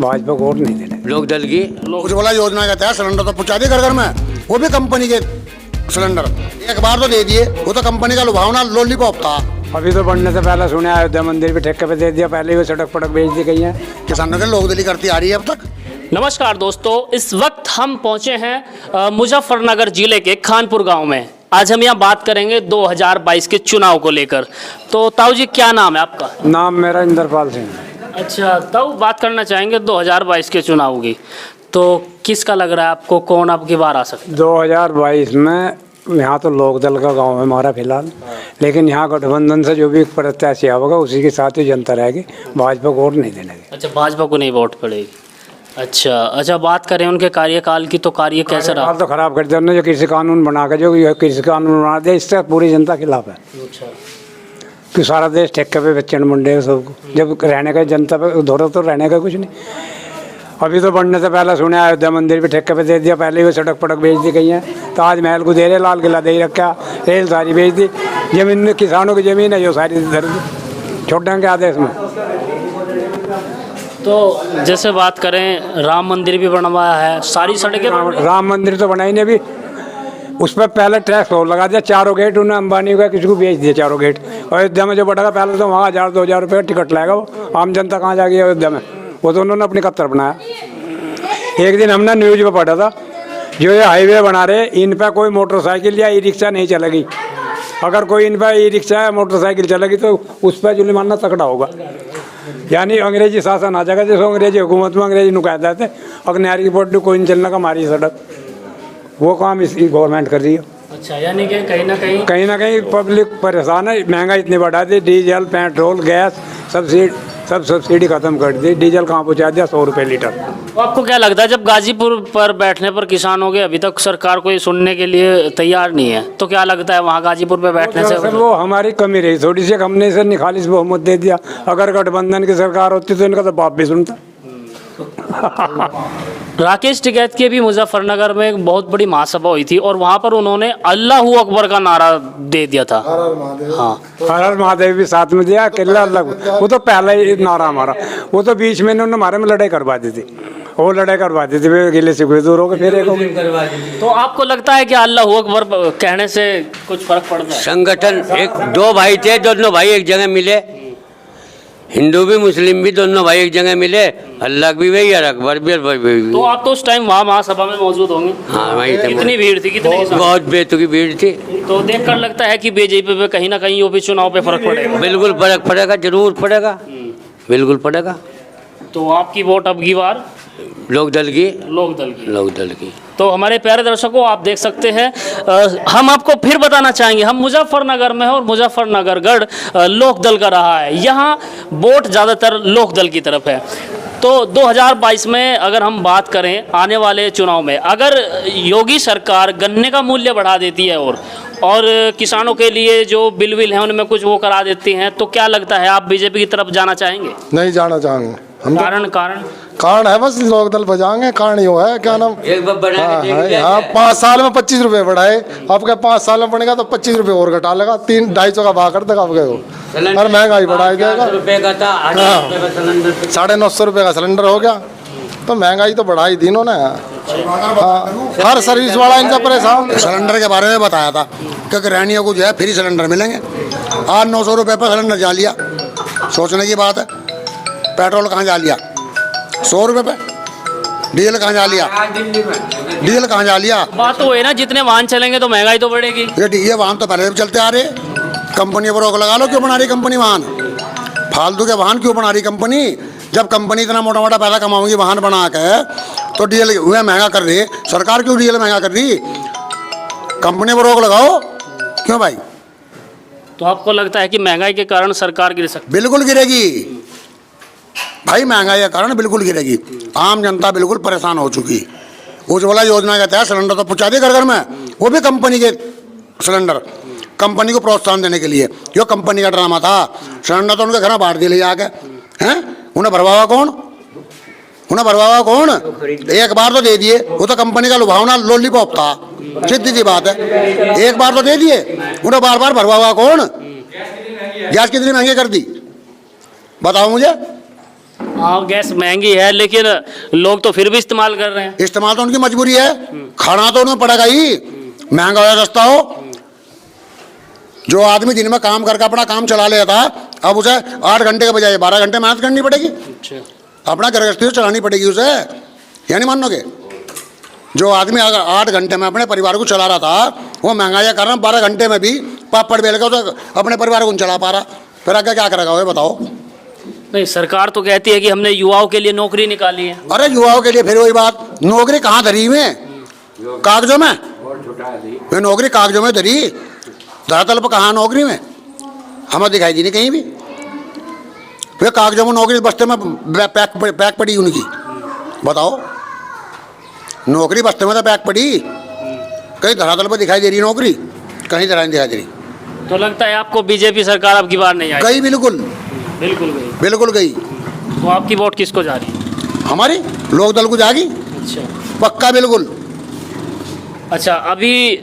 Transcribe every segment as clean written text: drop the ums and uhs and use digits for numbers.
भाजपा को वोट नहीं देने। लोक दल की उज्ज्वला योजना का तहत सिलेंडर तो पहुंचा दिए घर घर में, वो भी कंपनी के सिलेंडर एक बार तो दे दिए, वो तो कंपनी का लुभावना लॉलीपॉप था। अभी तो बढ़ने से पहले सुने अयोध्या मंदिर भी ठेके पे दे दिया, पहले ही सड़क पड़क बेच दी गई है। किसानों के लोकदली करती आ रही है अब तक। नमस्कार दोस्तों, इस वक्त हम पहुंचे हैं मुजफ्फरनगर जिले के खानपुर गांव में। आज हम यहाँ बात करेंगे 2022 के चुनाव को लेकर। तो ताऊ जी, क्या नाम है आपका? नाम मेरा इंद्रपाल सिंह है। अच्छा ताऊ, बात करना चाहेंगे 2022 के चुनाव की। तो किसका लग रहा है आपको, कौन अब की बार आ सकता है? 2022 में यहाँ तो लोकदल का गांव है हमारा फिलहाल, लेकिन यहाँ गठबंधन से जो भी प्रत्याशी होगा उसी के साथ ही जनता रहेगी, भाजपा को वोट नहीं देने। अच्छा, भाजपा को नहीं वोट पड़ेगी। अच्छा, बात करें उनके कार्यकाल की, तो कार्य कैसा रहा? तो खराब कर दिया उन्होंने, जो कृषि कानून बना के, जो कृषि कानून बना दिया, इससे पूरी जनता खिलाफ है। अच्छा, कि सारा देश ठेके पे बेचन मुंडे सबको, जब रहने का जनता पे उधर तो रहने का कुछ नहीं। अभी तो बढ़ने से पहले सुने अयोध्या मंदिर भी ठेके पे दे दिया, पहले ही वो सड़क पड़क बेच दी गई है। ताजमहल को दे रहे, लाल किला दे रखा, रेल सारी बेच दी, जमीन किसानों की जमीन है जो सारी इधर छोड़ देंगे आदेश में। तो जैसे बात करें, राम मंदिर भी बनवाया है, सारी सड़कें राम मंदिर तो बनाई नहीं, अभी उस पर पहले टैक्स और लगा दिया, चारों गेट उन्हें अंबानी का किसी को बेच दिया चारों गेट। अयोध्या में जो बढ़ेगा पहले तो वहाँ 1000-2000 रुपये टिकट लगेगा, वो आम जनता कहाँ जाएगी अयोध्या में? वो तो उन्होंने अपनी कत्तर बनाया। एक दिन हमने न्यूज में पढ़ा था, जो ये हाईवे बना रहे, इन पर कोई मोटरसाइकिल या ई रिक्शा नहीं चलेगी। अगर कोई इन पर ई रिक्शा या मोटरसाइकिल चलेगी तो उस पर जुर्माना तकड़ा होगा। यानी अंग्रेजी शासन आ जाएगा, जैसे अंग्रेजी हुकूमत में अंग्रेजी नुकायदा थे, अग्नियारी की पोटी कोई नहीं चलने का मारी सड़क, वो काम इसकी गवर्नमेंट कर रही है। अच्छा, यानी कि कहीं ना कहीं पब्लिक परेशान है। महंगाई इतनी बढ़ा दी, डीजल पेट्रोल गैस सब सब्सिडी खत्म कर दी, डीजल कहाँ पहुँचा दिया 100 रुपये लीटर। तो आपको क्या लगता है, जब गाजीपुर पर बैठने पर किसानों के अभी तक सरकार कोई सुनने के लिए तैयार नहीं है, तो क्या लगता है वहाँ गाजीपुर पर बैठने से वो हमारी कमी रही थोड़ी सी, हमने इसे निखालिस बहुमत दे दिया। अगर गठबंधन की सरकार होती तो इनका तो बाप भी सुनता। राकेश टिकैत की भी मुजफ्फरनगर में एक बहुत बड़ी महासभा हुई थी और वहाँ पर उन्होंने अल्लाहू अकबर का नारा दे दिया था। हाँ, हर हर महादेव भी साथ में दिया, किला अलग, वो तो पहला ही नारा हमारा। वो तो बीच में इन्होंने हमारे में लड़ाई करवा दी थी, वो लड़ाई करवा दी थी, गिले से दूर हो गए, फिर एक। तो आपको लगता है कि अल्लाहू अकबर कहने से कुछ फर्क पड़ता है? संगठन, एक दो भाई थे, दोनों भाई एक जगह मिले, हिंदू भी मुस्लिम भी दोनों भाई एक जगह मिले, अल्लाह भी वही और अकबर भी वही। तो आप तो उस टाइम वहाँ महासभा में मौजूद होंगे। हाँ, वही थे। कितनी भीड़ थी, कितने बहुत बेतुकी भीड़ थी। तो देखकर लगता है कि बीजेपी पे कहीं ना कहीं यूपी चुनाव पे फर्क पड़ेगा। बिल्कुल फर्क पड़ेगा, जरूर पड़ेगा, बिल्कुल पड़ेगा। तो आपकी वोट अब की बार लोक दल की। तो हमारे प्यारे दर्शकों, आप देख सकते हैं, हम आपको फिर बताना चाहेंगे, हम मुजफ्फरनगर में हैं और मुजफ्फरनगर गढ़ लोकदल का रहा है। यहाँ वोट ज़्यादातर लोकदल की तरफ है। तो 2022 में अगर हम बात करें आने वाले चुनाव में, अगर योगी सरकार गन्ने का मूल्य बढ़ा देती है और किसानों के लिए जो बिल हैं उनमें कुछ वो करा देती हैं, तो क्या लगता है आप बीजेपी की तरफ जाना चाहेंगे? नहीं जाना चाहेंगे हम। कारण है बस लोकदल बजाएंगे, कारण यो है क्या नाम, हाँ 5 साल में 25 रुपये बढ़ाए, अब क्या 5 साल में बढ़ेगा तो 25 रुपये और घटा लेगा, 300-250 का भाव कर देगा अब गए, और महंगाई बढ़ा देगा। 950 रुपये का सिलेंडर हो गया, तो महंगाई तो बढ़ाई दी इन्होंने। हर सर्विस वाला इनसे परेशान। सिलेंडर के बारे में बताया था कि गृहिणियों को जो है फ्री सिलेंडर मिलेंगे, आज 900 रुपये पर सिलेंडर जा लिया, सोचने की बात है। पेट्रोल कहाँ जा लिया 100 रुपये पे, डीजल कहाँ जा लिया, बात तो है ना, जितने वाहन चलेंगे तो महंगाई तो बढ़ेगी। ये वाहन तो पहले भी चलते आ रहे, कंपनी पर रोक लगा लो, क्यों बना रही कंपनी वाहन, फालतू के वाहन क्यों बना रही कंपनी? जब कंपनी इतना मोटा मोटा पैसा कमाऊंगी वाहन बना के, तो डीजल हुए महंगा कर रही है सरकार, क्यों डीजल महंगा कर रही? कंपनी पर रोक लगाओ, क्यों भाई? तो आपको लगता है कि महंगाई के कारण सरकार गिर सकती? बिल्कुल गिरेगी भाई, महंगाई के कारण बिल्कुल गिरेगी। आम जनता बिल्कुल परेशान हो चुकी। उज्ज्वला योजना के तहत सिलेंडर तो पहुंचा दिए घर घर में, वो भी कंपनी के सिलेंडर, कंपनी को प्रोत्साहन देने के लिए। जो कंपनी का ड्रामा था, सिलेंडर तो उनके घर में बांट दिए ले आके हैं, उन्हें भरवावा कौन? एक बार तो दे दिए, वो तो कंपनी का लुभावना लॉलीपॉप था, सीधी सी बात है। एक बार तो दे दिए, उन्हें बार बार भरवावा कौन? गैस कितनी महंगी कर दी बताओ मुझे, हाँ गैस महंगी है लेकिन लोग तो फिर भी इस्तेमाल कर रहे हैं। इस्तेमाल तो उनकी मजबूरी है, खाना तो उन्हें पड़ेगा ही, महंगा हो या सस्ता हो। जो आदमी दिन में काम करके अपना काम चला लेता, अब उसे 8 घंटे के बजाय 12 घंटे मेहनत करनी पड़ेगी, अपना गृहस्थी तो चलानी पड़ेगी उसे, यानी मानोगे। जो आदमी अगर 8 घंटे में अपने परिवार को चला रहा था, वो महंगाई कर रहा है 12 घंटे में भी पापड़ बेल के तो अपने परिवार को नहीं चला पा रहा, फिर आगे क्या करेगा वो बताओ। नहीं, सरकार तो कहती है कि हमने युवाओं के लिए नौकरी निकाली है। अरे युवाओं के लिए फिर वही बात, नौकरी कहाँ धरी में, कागजों में, वे नौकरी कागजों में धरी, धरातल पर कहाँ नौकरी में हमें दिखाई दी नहीं कहीं भी। वे कागजों में नौकरी बस्ते में पैक पड़ी उनकी, बताओ। नौकरी बस्ते में तो पैक पड़ी, कहीं धरातल पर दिखाई दे रही नौकरी, कहीं तरह नहीं दिखाई दे रही। तो लगता है आपको बीजेपी सरकार अब की बार नहीं आई? गई, बिल्कुल बिल्कुल गई। बिल्कुल गई। तो आपकी वोट किसको जा रही है? हमारी लोक दल को जागी, अच्छा पक्का बिल्कुल। अच्छा, अभी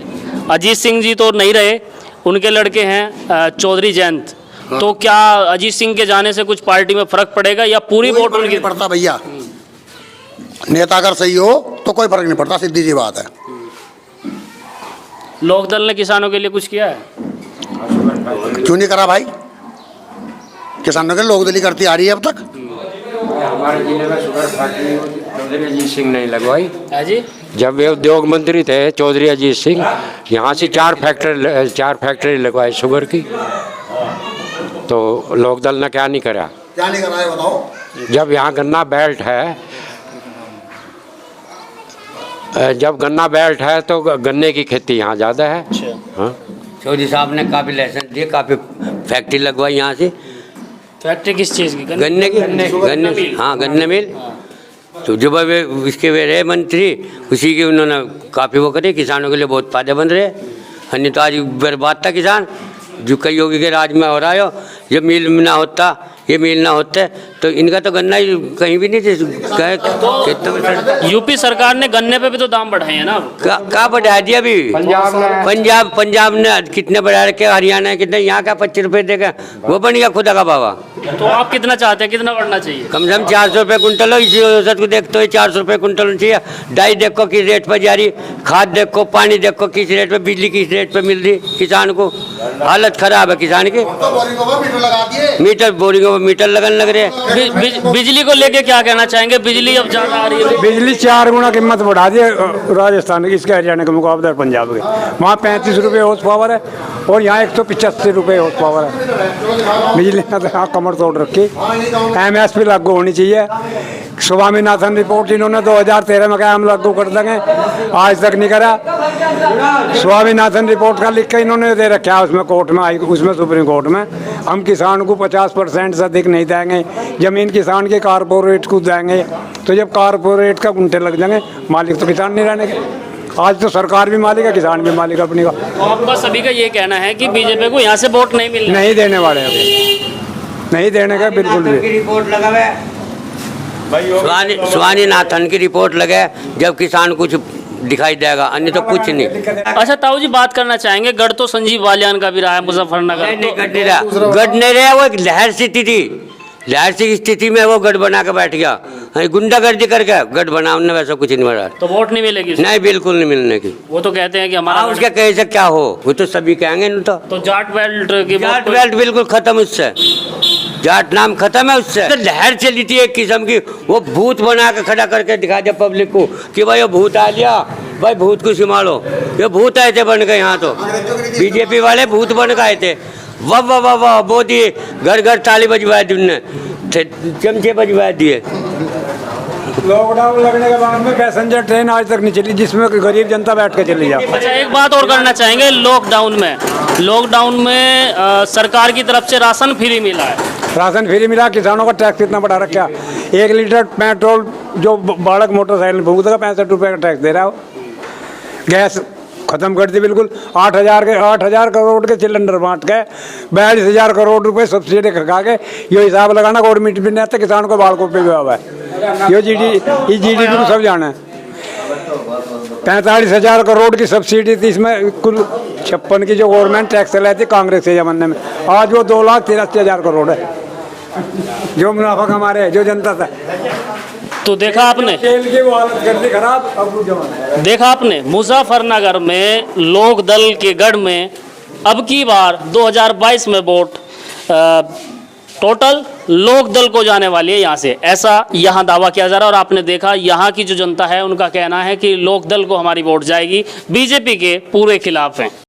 अजीत सिंह जी तो नहीं रहे, उनके लड़के हैं चौधरी जयंत। तो क्या अजीत सिंह के जाने से कुछ पार्टी में फर्क पड़ेगा या पूरी वोट फर्क उनकी? नहीं पड़ता भैया, नेता अगर सही हो तो कोई फर्क नहीं पड़ता, सीधी सी बात है। लोक दल ने किसानों के लिए कुछ किया है? क्यों नहीं करा भाई, किसानों के लोक दली करती आ रही है अब तक। हमारे जिले में शुगर फैक्ट्री चौधरी अजीत सिंह नहीं लगवाई। है जी। जब वे उद्योग मंत्री थे चौधरी अजीत सिंह, यहाँ से 4 फैक्ट्री लगवाई शुगर की, तो लोकदल ने क्या नहीं करा। क्या नहीं करा है बताओ। जब यहाँ गन्ना बेल्ट है, जब गन्ना बेल्ट है तो गन्ने की खेती यहाँ ज़्यादा है। हाँ, चौधरी साहब ने काफ़ी लाइसेंस दिए, काफ़ी फैक्ट्री लगवाई यहाँ से। फैक्ट्री किस चीज़ की? गन्ने की, गन्ने, हाँ गन्ने मिल। तो जब वे इसके वे रहे मंत्री, उसी के उन्होंने काफ़ी वो करे, किसानों के लिए बहुत फायदेमंद रहे। अन्य तो आज बर्बाद था किसान, जो कई योगी के राज में हो रहा है। जब मिल ना होता, ये मिल ना होते तो इनका तो गन्ना ही कहीं भी नहीं थे। तो यूपी सरकार ने गन्ने पे भी तो दाम बढ़ाए हैं ना। कहाँ बढ़ा दिया अभी? पंजाब ने कितने बढ़ा रखे, हरियाणा कितने, यहाँ का 25 रुपये देगा, वो बन गया खुदा का बाबा। तो आप कितना चाहते हैं, कितना बढ़ना चाहिए? कम से कम 400 रुपये कुंटल हो, इसी औसत को देखते हुए 400 रुपये कुंटल होना चाहिए। डाई देखो किस रेट पर जा रही, खाद देखो, पानी देखो किस रेट पर, बिजली किस रेट पर मिल रही किसान को। हालत खराब है किसान की। मीटर बोरिंगों पर मीटर लगन लग रहे हैं। बिजली को लेके क्या कहना चाहेंगे? बिजली अब ज़्यादा आ रही है। बिजली 4 गुना कीमत बढ़ा दी राजस्थान की, इसके हरियाणा के मुकाबले पंजाब के। वहाँ 35 रुपये हॉर्स पावर है और यहाँ 185 रुपये हॉर्स पावर है। बिजली ने तो यहाँ कमर तोड़ रखी। MSP लागू होनी चाहिए। स्वामीनाथन रिपोर्ट इन्होंने 2013 में कहा हम लागू कर देंगे, आज तक नहीं करा। स्वामीनाथन रिपोर्ट का लिख के इन्होंने दे रखा है उसमें कोर्ट में, उसमें सुप्रीम कोर्ट में, हम किसान को 50% से अधिक नहीं देंगे, जमीन किसान के कारपोरेट को देंगे। तो जब कारपोरेट का गुंठे लग जाएंगे, मालिक तो किसान नहीं रहने के। आज तो सरकार भी मालिक है, किसान भी मालिक अपनी का। तो आपका सभी का ये कहना है कि बीजेपी को यहाँ से वोट नहीं मिलना? नहीं देने वाले हैं, नहीं देने का बिल्कुल भी। रिपोर्ट लगा हुआ है, स्वामीनाथन की रिपोर्ट लगे, जब किसान कुछ दिखाई देगा, अन्य तो कुछ नहीं। अच्छा ताऊ जी, बात करना चाहेंगे, गढ़ तो संजीव बालियान का भी रहा है मुजफ्फरनगर। नहीं, गढ़ नहीं रहा, वो एक लहर स्थिति थी। लहर की स्थिति में वो गढ़ बना के बैठ गया, गुंडागर्दी करके गढ़ बना, उनने वैसा कुछ नहीं बना। तो वोट नहीं मिलेगी? नहीं, बिल्कुल नहीं मिलने की। वो तो कहते हैं कि हमारा उसके कहे से क्या हो, वो तो सभी कहेंगे न। तो जाट बेल्ट की जाट बेल्ट बिल्कुल खत्म, उससे जाट नाम खत्म है उससे। तो लहर चली थी एक किस्म की, वो भूत बना के खड़ा करके दिखा दिया पब्लिक को कि भाई ये भूत आ लिया, भाई भूत को संभालो। ये भूत आए थे बन गए, यहाँ तो बीजेपी वाले भूत बन गए थे। वाह वाह वाह वाह, मोदी घर घर ताली बजवा दी, उनने चमचे बजवा दिए। लॉकडाउन लगने के बाद में पैसेंजर ट्रेन आज तक नहीं चली जिसमें गरीब जनता बैठ के चली जाए। अच्छा, एक बात और करना चाहेंगे, लॉकडाउन में सरकार की तरफ से राशन फ्री मिला है। राशन फ्री मिला, किसानों का टैक्स कितना बढ़ा रखा। 1 लीटर पेट्रोल जो बालक मोटरसाइकिल भूगता 65 रुपये का टैक्स दे रहा हो। गैस खत्म कर दी बिल्कुल। 8,000 करोड़ के सिलेंडर बांट के 42,000 करोड़ रुपए सब्सिडी खा के, ये हिसाब लगाना गवर्नमेंट भी नहीं आता, किसान को बाढ़ को पे हुआ है। ये GDP को सब जाना है। 45,000 करोड़ की सब्सिडी थी, इसमें कुल 56 की जो गवर्नमेंट टैक्स चलाई थी कांग्रेस के जमाने में, आज वो 2,83,000 करोड़ है। जो मुनाफा कमारे जो जनता था। तो देखा आपने, तेल की वो हालत कर दी खराब, अब वो जमाना। देखा आपने मुजफ्फरनगर में लोक दल के गढ़ में अब की बार 2022 में वोट टोटल लोक दल को जाने वाली है यहाँ से, ऐसा यहाँ दावा किया जा रहा है। और आपने देखा यहाँ की जो जनता है उनका कहना है कि लोक दल को हमारी वोट जाएगी, बीजेपी के पूरे खिलाफ हैं।